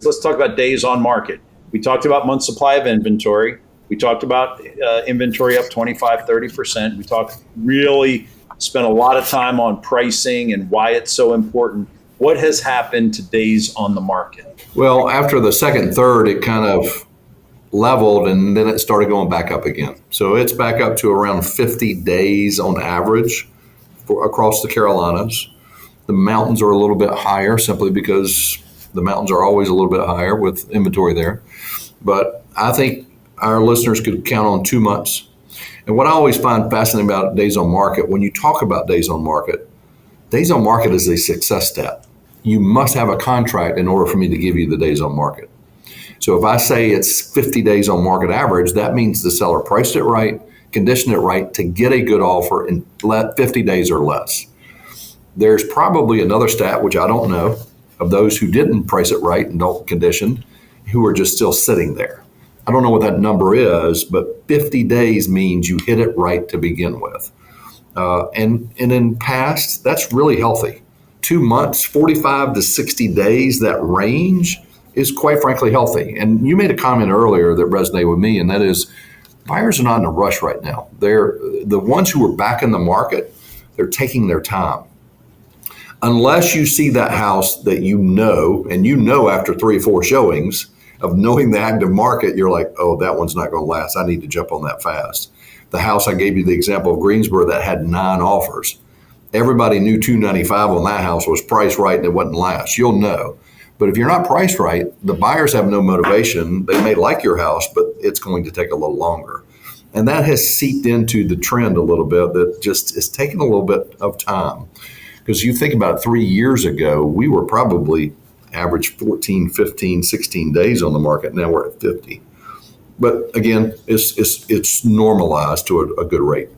let's talk about days on market. We talked about month supply of inventory. We talked about inventory up 25, 30%. We spent a lot of time on pricing and why it's so important. What has happened to days on the market? Well, after the second, third, it kind of leveled and then it started going back up again. So it's back up to around 50 days on average across the Carolinas. The mountains are a little bit higher simply because the mountains are always a little bit higher with inventory there. But I think our listeners could count on 2 months. And what I always find fascinating about days on market, when you talk about days on market is a success stat. You must have a contract in order for me to give you the days on market. So if I say it's 50 days on market average, that means the seller priced it right, conditioned it right to get a good offer in 50 days or less. There's probably another stat, which I don't know, of those who didn't price it right and don't condition, who are just still sitting there. I don't know what that number is, but 50 days means you hit it right to begin with. And in past, that's really healthy. 2 months, 45 to 60 days, that range is quite frankly healthy. And you made a comment earlier that resonated with me, and that is buyers are not in a rush right now. They're the ones who are back in the market, they're taking their time. Unless you see that house that you know, and you know after 3 or 4 showings of knowing the active market, you're like, oh, that one's not going to last. I need to jump on that fast. The house I gave you the example of Greensboro that had 9 offers. Everybody knew $295 on that house was priced right and it wouldn't last. You'll know. But if you're not priced right, the buyers have no motivation. They may like your house, but it's going to take a little longer. And that has seeped into the trend a little bit that just is taking a little bit of time. Because you think about it, 3 years ago, we were probably average 14, 15, 16 days on the market. Now we're at 50. But again, it's normalized to a good rate.